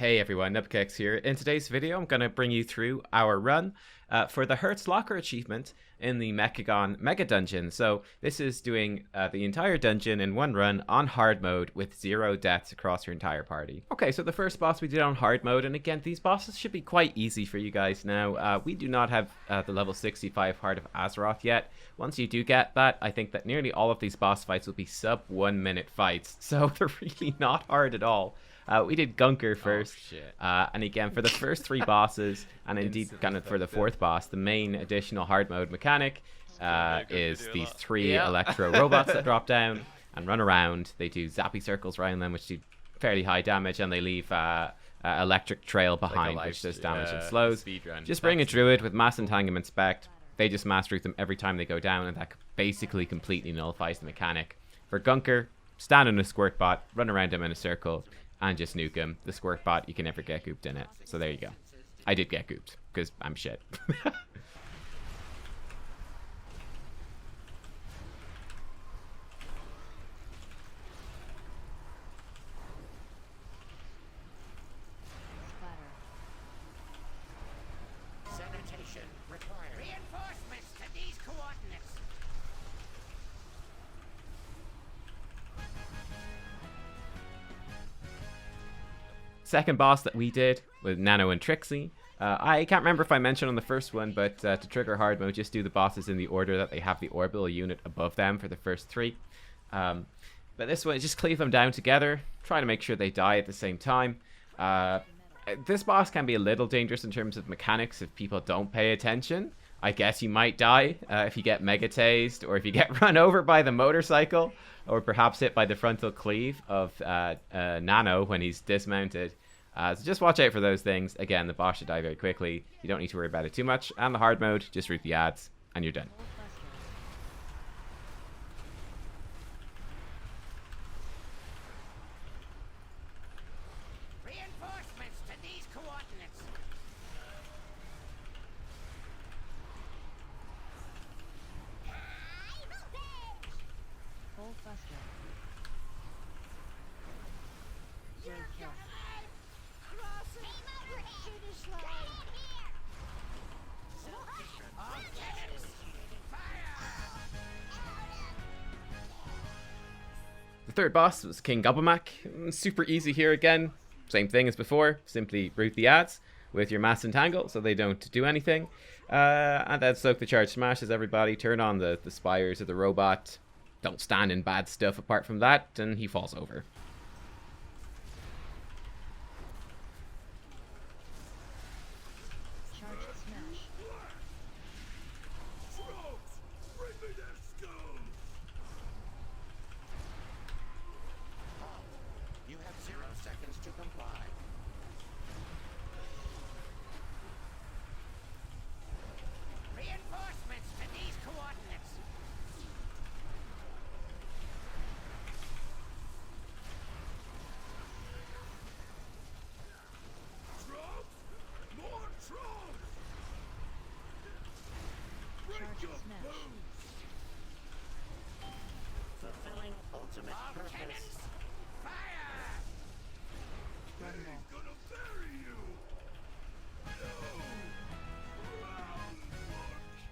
Hey everyone, Nubkeks here. In today's video, I'm going to bring you through our run for the Hertz Locker achievement in the Mechagon Mega Dungeon. So this is doing the entire dungeon in one run on hard mode with 0 deaths across your entire party. Okay, so the first boss we did on hard mode, and again, these bosses should be quite easy for you guys now. We do not have the level 65 Heart of Azeroth yet. Once you do get that, I think that nearly all of these boss fights will be sub 1 minute fights, so they're really not hard at all. We did Gunker first, and again, for the first 3 bosses, and indeed kind of for the 4th boss, the main additional hard mode mechanic is these 3 electro robots that drop down and run around. They do zappy circles around them, which do fairly high damage, and they leave electric trail behind, like which does damage and slows. Just bring a druid with mass entanglement spect. They just mass root them every time they go down, and that basically completely nullifies the mechanic. For Gunker, stand on a squirt bot, run around him in a circle, and just nuke him. The squirt bot, you can never get gooped in it. So there you go. I did get gooped, because I'm shit. Sanitation required. Reinforcements to these coordinates. Second boss that we did with Nano and Trixie. I can't remember if I mentioned on the first one, but to trigger hard mode, just do the bosses in the order that they have the orbital unit above them for the first 3. But this one, just cleave them down together. Try to make sure they die at the same time. This boss can be a little dangerous in terms of mechanics if people don't pay attention. I guess you might die if you get mega tased, or if you get run over by the motorcycle, or perhaps hit by the frontal cleave of Nano when he's dismounted. So just watch out for those things. Again, the boss should die very quickly. You don't need to worry about it too much. And the hard mode, just root the ads, and you're done. Reinforcements to these coordinates. Full buster. You're alive! Crossing the finish line! All cannons! Fire! The third boss was King Gobbamak. Super easy here again. Same thing as before. Simply root the ads with your mass entangle so they don't do anything. And then soak the charge smashes everybody. Turn on the spires of the robot. Don't stand in bad stuff apart from that, and he falls over. Charge smash. You have 0 seconds to comply. Reinforcements to these coordinates. Charge smash. Fulfilling ultimate purpose. Cannons! Fire! Gun wall.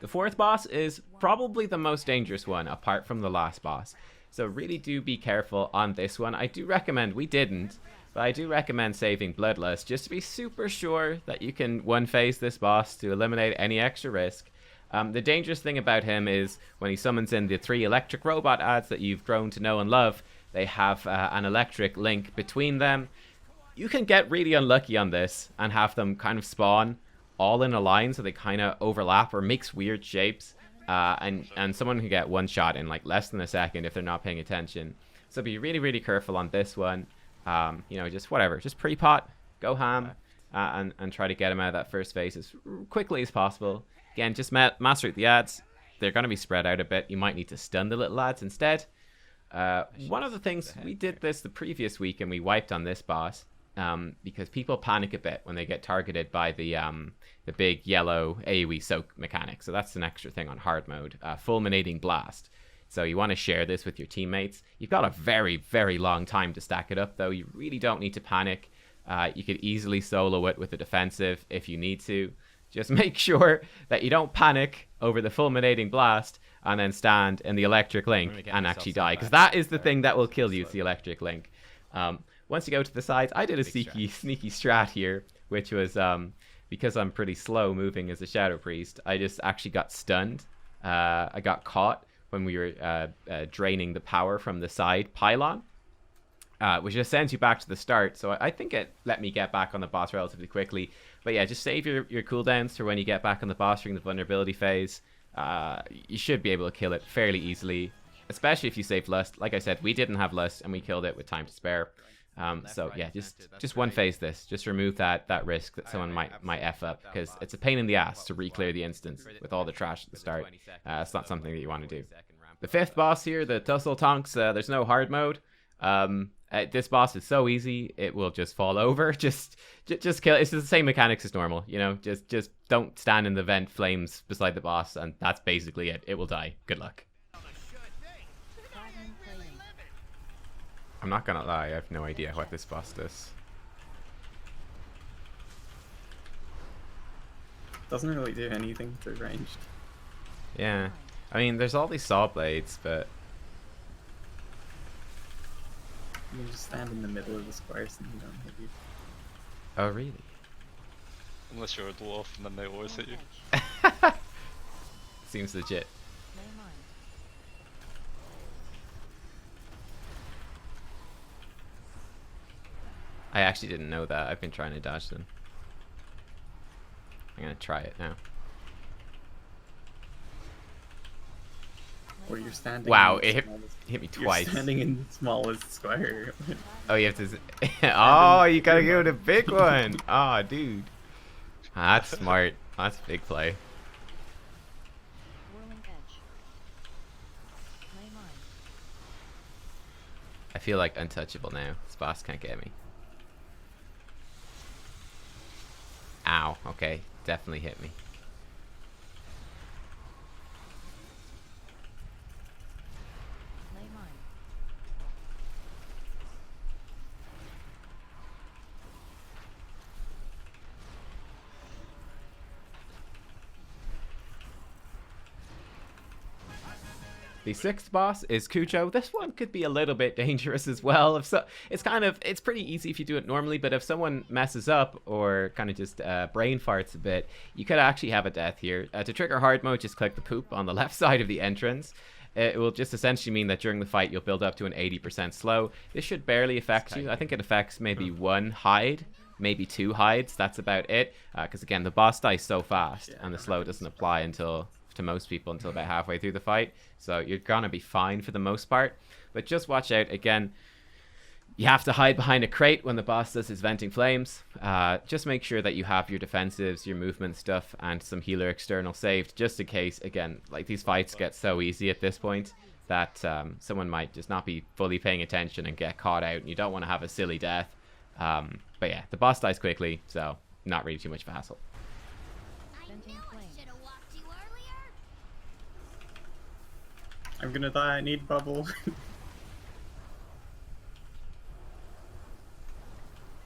The 4th boss is probably the most dangerous one apart from the last boss. So really do be careful on this one. I do recommend, we didn't, but I do recommend saving Bloodlust just to be super sure that you can one-phase this boss to eliminate any extra risk. The dangerous thing about him is when he summons in the 3 electric robot ads that you've grown to know and love, they have an electric link between them. You can get really unlucky on this and have them kind of spawn all in a line so they kind of overlap or mix weird shapes. And someone can get one shot in like less than a second if they're not paying attention. So be really, really careful on this one. You know, just whatever. Just pre-pot, go ham, and try to get him out of that first phase as quickly as possible. Again, just mass root the ads. They're going to be spread out a bit. You might need to stun the little ads instead. One of the things, we did this the previous week and we wiped on this boss. Because people panic a bit when they get targeted by the big yellow AoE soak mechanic. So that's an extra thing on hard mode. Fulminating Blast. So you want to share this with your teammates. You've got a very, very long time to stack it up, though. You really don't need to panic. You could easily solo it with a defensive if you need to. Just make sure that you don't panic over the fulminating blast and then stand in the electric link and actually die, because that is the thing that will kill you. It's the electric link. Once you go to the sides, I did a sneaky strat here, which was because I'm pretty slow moving as a Shadow Priest, I just actually got stunned. I got caught when we were draining the power from the side pylon, which just sends you back to the start. So I think it let me get back on the boss relatively quickly. But yeah, just save your cooldowns for when you get back on the boss during the vulnerability phase. You should be able to kill it fairly easily, especially if you save Lust. Like I said, we didn't have Lust, and we killed it with time to spare. So yeah, just one phase this. Just remove that risk that someone might F up, because it's a pain in the ass to re-clear the instance with all the trash at the start. It's not something that you want to do. The fifth boss here, the Tussle Tonks, there's no hard mode. This boss is so easy, it will just fall over. Just kill it. It's the same mechanics as normal, you know. Just don't stand in the vent flames beside the boss, and that's basically it. It will die. Good luck. I'm not gonna lie, I have no idea what this boss does. Doesn't really do anything to ranged. Yeah, I mean, there's all these saw blades, but You can just stand in the middle of the squares and they don't hit you. oh really? Unless you're a dwarf and then they always hit you. Seems legit. No mind. I actually didn't know that. I've been trying to dodge them. I'm gonna try it now. Or you're standing. Wow, in the it smallest- hit me You're twice. standing in the smallest square. Oh, you have to. Oh, you gotta go to the big one. Oh, dude. That's smart. That's a big play. Whirling edge. Lay mine. I feel like untouchable now. This boss can't get me. Ow. Okay. Definitely hit me. Lay mine. The sixth boss is Cujo. This one could be a little bit dangerous as well. It's pretty easy if you do it normally, but if someone messes up or kind of just brain farts a bit, you could actually have a death here. To trigger hard mode, just click the poop on the left side of the entrance. It will just essentially mean that during the fight you'll build up to an 80% slow. This should barely affect you. I think it affects maybe one hide, maybe two hides. That's about it. Because again, the boss dies so fast, and the slow doesn't apply to most people until about halfway through the fight. So you're gonna be fine for the most part. But just watch out. Again, you have to hide behind a crate when the boss does his venting flames. Just make sure that you have your defensives, your movement stuff, and some healer external saved, just in case. Again, like, these fights get so easy at this point that someone might just not be fully paying attention and get caught out, and you don't want to have a silly death. But yeah, the boss dies quickly, so not really too much of a hassle. Venting flame. I'm gonna die, I need bubble.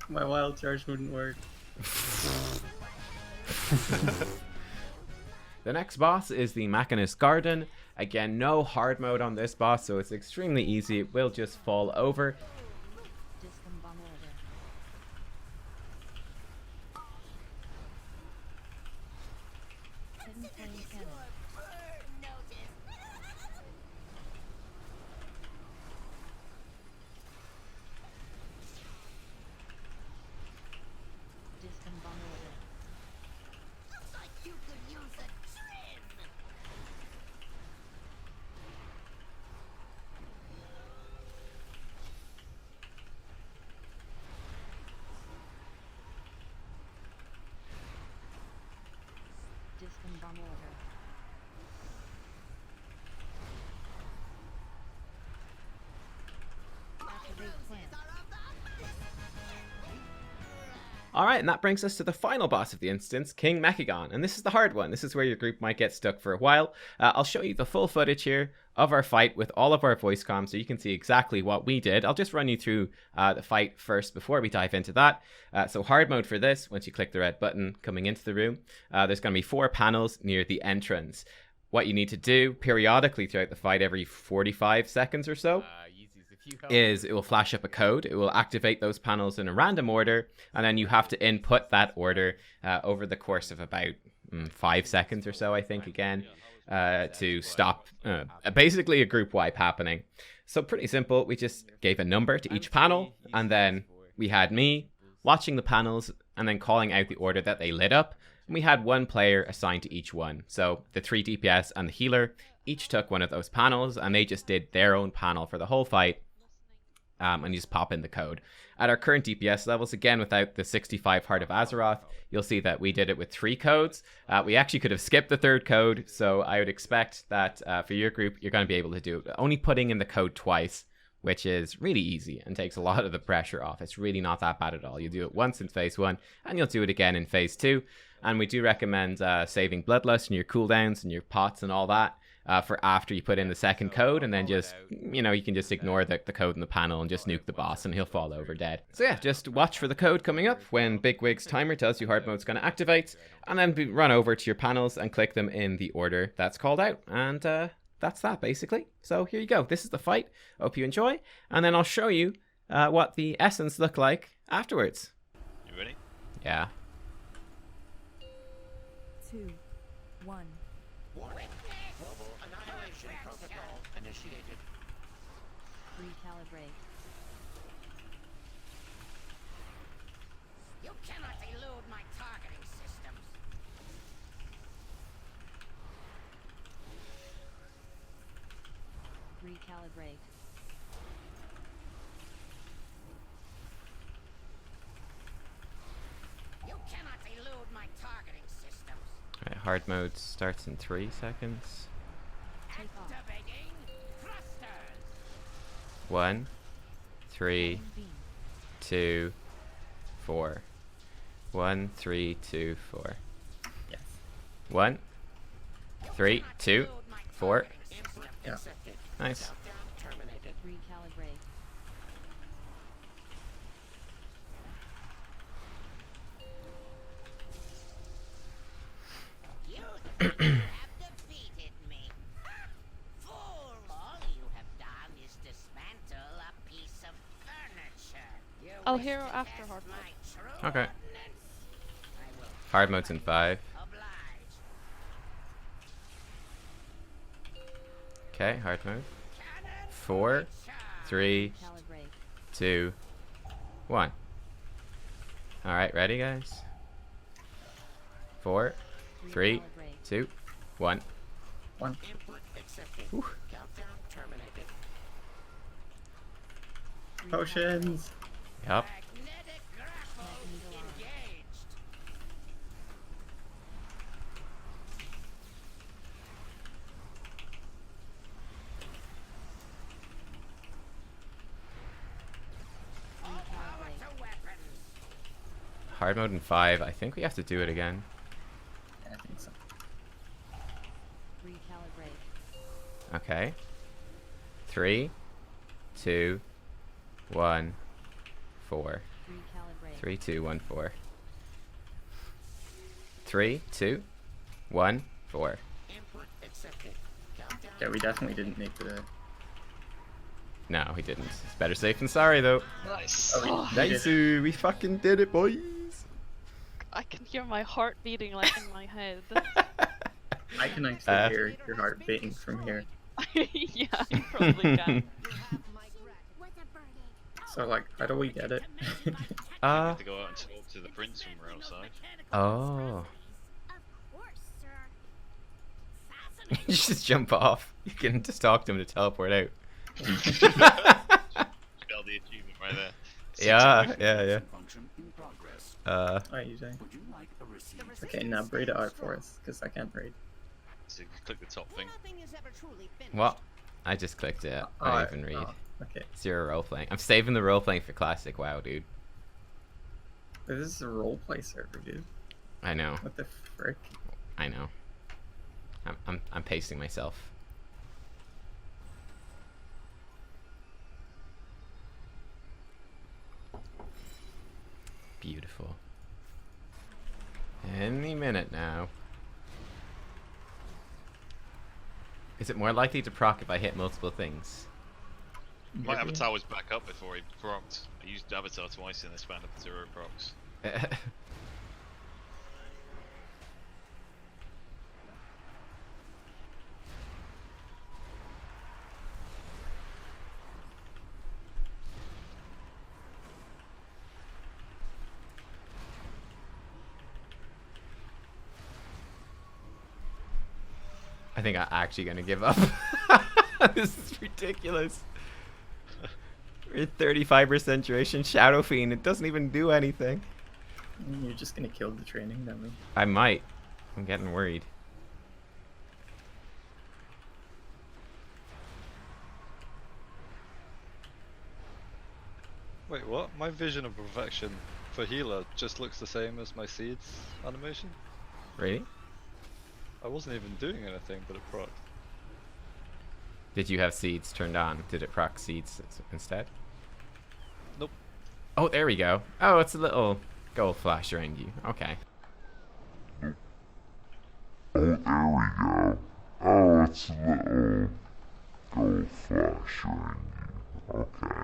My wild charge wouldn't work. The next boss is the Mechanist Garden. Again, no hard mode on this boss, so it's extremely easy. It will just fall over. Discombobulator. Hidden flame cannon. Discombobulator. Looks like you could use a trim. Discombobulator. Activate plant. Alright, and that brings us to the final boss of the instance, King Mechagon. And this is the hard one. This is where your group might get stuck for a while. I'll show you the full footage here of our fight with all of our voice comms so you can see exactly what we did. I'll just run you through the fight first before we dive into that. So hard mode for this, once you click the red button coming into the room, there's going to be 4 panels near the entrance. What you need to do periodically throughout the fight, every 45 seconds or so, is it will flash up a code. It will activate those panels in a random order, and then you have to input that order over the course of about 5 seconds or so, I think, again, to stop basically a group wipe happening. So pretty simple. We just gave a number to each panel, and then we had me watching the panels and then calling out the order that they lit up. And we had 1 player assigned to each one. So the 3 DPS and the healer each took one of those panels, and they just did their own panel for the whole fight. And you just pop in the code. At our current DPS levels, again, without the 65 Heart of Azeroth, you'll see that we did it with 3 codes. We actually could have skipped the 3rd code, so I would expect that for your group, you're going to be able to do it. Only putting in the code twice, which is really easy and takes a lot of the pressure off. It's really not that bad at all. You do it once in phase 1, and you'll do it again in phase 2. And we do recommend saving Bloodlust and your cooldowns and your pots and all that. For after you put in the 2nd code, and then just, you know, you can just ignore the code in the panel and just nuke the boss and he'll fall over dead. So yeah, just watch for the code coming up when Bigwig's timer tells you hard mode's going to activate, and then run over to your panels and click them in the order that's called out. And that's that basically. So here you go. This is the fight. Hope you enjoy, and then I'll show you what the essence look like afterwards. You ready? Yeah. 2, 1. Recalibrate. You cannot elude my targeting systems. Recalibrate. You cannot elude my targeting systems. Alright, hard mode starts in 3 seconds. Take off. Activating thrusters. 1, 3, Beam. 2, 4. 1, 3, 2, 4. Yes. 1, 3, 2, 4. Yeah. Nice. Recalibrate. You have defeated me. Fool! All you have done is dismantle a piece of furniture. You I'll wish hero to after test hard my mode. true Okay. ordnance? I will Hard mode's in 5. oblige. Okay, hard mode. Cannon 4, charge. 3, Calibrate. 2, 1. Alright, ready guys? 4, 3, Recalibrate. 2, 1. 1. Whew. Potions. Yup. Magnetic grapple Magneto on. engaged. All power Recalibrate. to weapons. Hard mode in 5. I think we have to do it again. Yeah, I think so. Recalibrate. Okay. 3, 2, 1, 4. Recalibrate. 3, 2, 1, 4. 3, 2, 1, 4. Yeah, we definitely didn't make the. No, he didn't. It's better safe than sorry, though. Nice. Oh, we Nice, did. we fucking did it, boys. I can hear my heart beating like in my head. I can actually hear your heart beating from here. Yeah, you probably can. With a verdict. So, like, how do we get it? Uh, Have to go out and talk to the prince from we're outside. oh. Of course, sir. You Fascinating. just jump off. You can just talk to him to teleport out. Spell the achievement right there. Yeah, yeah. Oh, you say? Okay, now read it out for us, because I can't read. So you click the top thing. What? I just clicked it. I don't even read. Okay. 0 role playing. I'm saving the role playing for classic WoW, dude. This is a roleplay server, dude. I know. What the frick? I know. I'm pacing myself. Beautiful. Any minute now. Is it more likely to proc if I hit multiple things? My avatar was back up before he procced. I used avatar twice in this round of 0 procs. I think I'm actually gonna give up. This is ridiculous. We're 35% duration Shadow Fiend. It doesn't even do anything. You're just gonna kill the training dummy. I might. I'm getting worried. Wait, what? My vision of perfection for healer just looks the same as my seeds animation? Really? I wasn't even doing anything, but it procced. Did you have seeds turned on? Did it proc seeds instead? Nope. Oh, there we go. Oh, it's a little gold flash around you. Okay. Oh, there we go. Oh, it's a little gold flash around you. Okay.